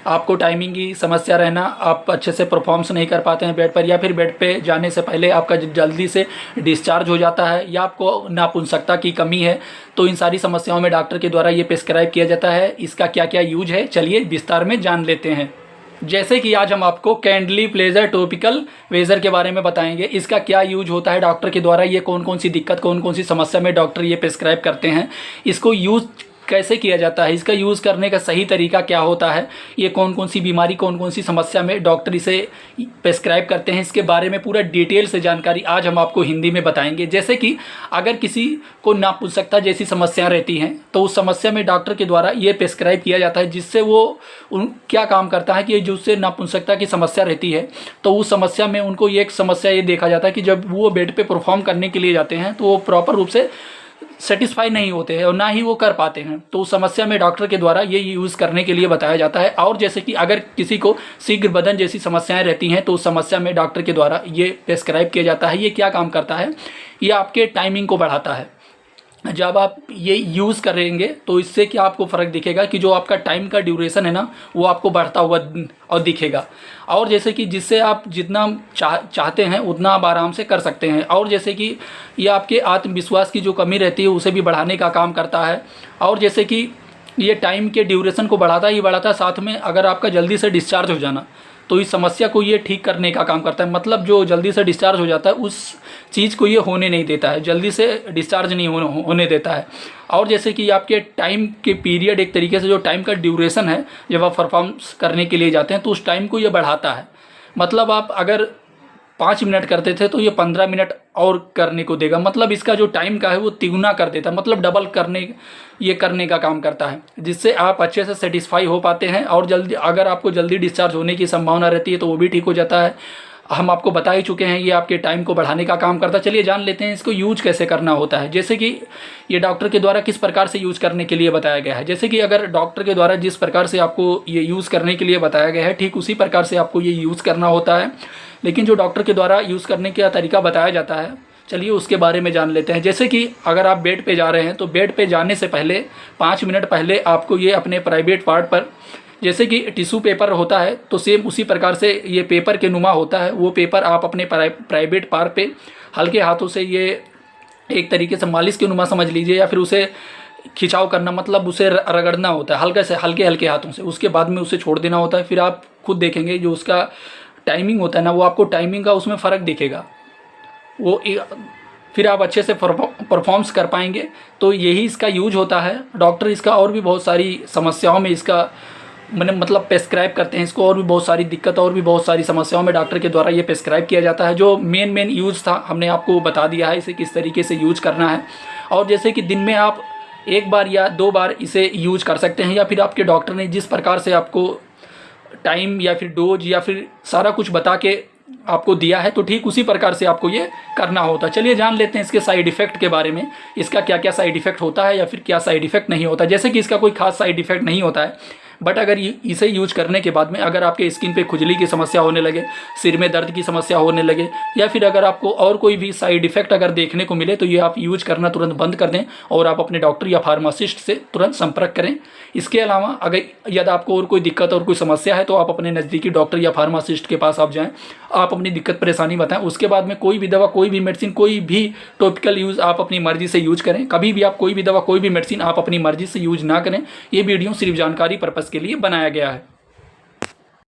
आपको टाइमिंग की समस्या रहना, आप अच्छे से परफॉर्म्स नहीं कर पाते हैं बेड पर, या फिर बेड पे जाने से पहले आपका जल्दी से डिस्चार्ज हो जाता है, या आपको नापुंसकता की कमी है, तो इन सारी समस्याओं में डॉक्टर के द्वारा ये प्रिस्क्राइब किया जाता है। इसका क्या क्या यूज है, चलिए विस्तार में जान लेते हैं। जैसे कि आज हम आपको कैंडली प्लेजर टॉपिकल वेजर के बारे में बताएंगे। इसका क्या यूज होता है डॉक्टर के द्वारा, ये कौन कौन सी दिक्कत, कौन कौन सी समस्या में डॉक्टर ये प्रिस्क्राइब करते हैं, इसको यूज कैसे किया जाता है, इसका यूज़ करने का सही तरीका क्या होता है, ये कौन कौन सी बीमारी, कौन कौन सी समस्या में डॉक्टर इसे प्रिस्क्राइब करते हैं, इसके बारे में पूरा डिटेल से जानकारी आज हम आपको हिंदी में बताएंगे। जैसे कि अगर किसी को नापुंसकता जैसी समस्याएं रहती हैं तो उस समस्या में डॉक्टर के द्वारा ये प्रिस्क्राइब किया जाता है, जिससे वो क्या काम करता है कि जिससे नापुंसकता की समस्या रहती है तो उस समस्या में उनको ये एक समस्या ये देखा जाता है कि जब वो बेड पर परफॉर्म करने के लिए जाते हैं तो वो प्रॉपर रूप से सेटिस्फाई नहीं होते हैं और ना ही वो कर पाते हैं, तो उस समस्या में डॉक्टर के द्वारा ये यूज़ करने के लिए बताया जाता है। और जैसे कि अगर किसी को शीघ्र बदन जैसी समस्याएं रहती हैं तो उस समस्या में डॉक्टर के द्वारा ये प्रिस्क्राइब किया जाता है। ये क्या काम करता है, ये आपके टाइमिंग को बढ़ाता है। जब आप ये यूज़ करेंगे तो इससे क्या आपको फ़र्क दिखेगा कि जो आपका टाइम का ड्यूरेशन है ना वो आपको बढ़ता हुआ और दिखेगा। और जैसे कि जिससे आप जितना चाहते हैं उतना आप आराम से कर सकते हैं। और जैसे कि ये आपके आत्मविश्वास की जो कमी रहती है उसे भी बढ़ाने का काम करता है। और जैसे कि ये टाइम के ड्यूरेशन को बढ़ाता ही बढ़ाता है, साथ में अगर आपका जल्दी से डिस्चार्ज हो जाना तो इस समस्या को ये ठीक करने का काम करता है। मतलब जो जल्दी से डिस्चार्ज हो जाता है उस चीज़ को ये होने नहीं देता है, जल्दी से डिस्चार्ज नहीं होने देता है। और जैसे कि आपके टाइम के पीरियड, एक तरीके से जो टाइम का ड्यूरेशन है जब आप परफॉर्म्स करने के लिए जाते हैं तो उस टाइम को ये बढ़ाता है। मतलब आप अगर 5 मिनट करते थे तो ये 15 मिनट और करने को देगा। मतलब इसका जो टाइम का है वो तिगुना कर देता है, मतलब डबल करने का काम करता है, जिससे आप अच्छे से सेटिस्फाई हो पाते हैं। और जल्दी अगर आपको जल्दी डिस्चार्ज होने की संभावना रहती है तो वो भी ठीक हो जाता है। हम आपको बता ही चुके हैं ये आपके टाइम को बढ़ाने का काम करता है। चलिए जान लेते हैं इसको यूज कैसे करना होता है। जैसे कि ये डॉक्टर के द्वारा किस प्रकार से यूज़ करने के लिए बताया गया है। जैसे कि अगर डॉक्टर के द्वारा जिस प्रकार से आपको ये यूज़ करने के लिए बताया गया है ठीक उसी प्रकार से आपको ये यूज़ करना होता है। लेकिन जो डॉक्टर के द्वारा यूज़ करने का तरीका बताया जाता है, चलिए उसके बारे में जान लेते हैं। जैसे कि अगर आप बेड पे जा रहे हैं तो बेड पे जाने से पहले 5 मिनट पहले आपको ये अपने प्राइवेट पार्ट पर, जैसे कि टिश्यू पेपर होता है तो सेम उसी प्रकार से ये पेपर के नुमा होता है, वो पेपर आप अपने प्राइवेट पार्ट पे हल्के हाथों से ये एक तरीके से मालिश के नुमा समझ लीजिए, या फिर उसे खिंचाव करना, मतलब उसे रगड़ना होता है हल्के से, हल्के हल्के हाथों से। उसके बाद में उसे छोड़ देना होता है। फिर आप खुद देखेंगे जो उसका टाइमिंग होता है ना, वो आपको टाइमिंग का उसमें फ़र्क दिखेगा, वो फिर आप अच्छे से परफॉर्म्स कर पाएंगे। तो यही इसका यूज होता है। डॉक्टर इसका और भी बहुत सारी समस्याओं में इसका मतलब प्रिस्क्राइब करते हैं इसको, और भी बहुत सारी दिक्कत और भी बहुत सारी समस्याओं में डॉक्टर के द्वारा ये प्रिस्क्राइब किया जाता है। जो मेन यूज़ था हमने आपको बता दिया है, इसे किस तरीके से यूज करना है। और जैसे कि दिन में आप 1 बार या 2 बार इसे यूज कर सकते हैं, या फिर आपके डॉक्टर ने जिस प्रकार से आपको टाइम या फिर डोज या फिर सारा कुछ बता के आपको दिया है तो ठीक उसी प्रकार से आपको ये करना होता है। चलिए जान लेते हैं इसके साइड इफ़ेक्ट के बारे में, इसका क्या क्या साइड इफ़ेक्ट होता है या फिर क्या साइड इफ़ेक्ट नहीं होता। जैसे कि इसका कोई खास साइड इफ़ेक्ट नहीं होता है, बट अगर इसे यूज करने के बाद में अगर आपके स्किन पे खुजली की समस्या होने लगे, सिर में दर्द की समस्या होने लगे, या फिर अगर आपको और कोई भी साइड इफ़ेक्ट अगर देखने को मिले तो ये आप यूज करना तुरंत बंद कर दें और आप अपने डॉक्टर या फार्मासिस्ट से तुरंत संपर्क करें। इसके अलावा अगर यदि आपको और कोई दिक्कत और कोई समस्या है तो आप अपने नज़दीकी डॉक्टर या फार्मासिस्ट के पास आप जाएँ, आप अपनी दिक्कत परेशानी बताएं। उसके बाद में कोई भी दवा, कोई भी मेडिसिन, कोई भी टॉपिकल यूज़ आप अपनी मर्जी से यूज करें। कभी भी आप कोई भी दवा, कोई भी मेडिसिन आप अपनी मर्जी से यूज ना करें। ये वीडियो सिर्फ जानकारी पर्पज़ के लिए बनाया गया है।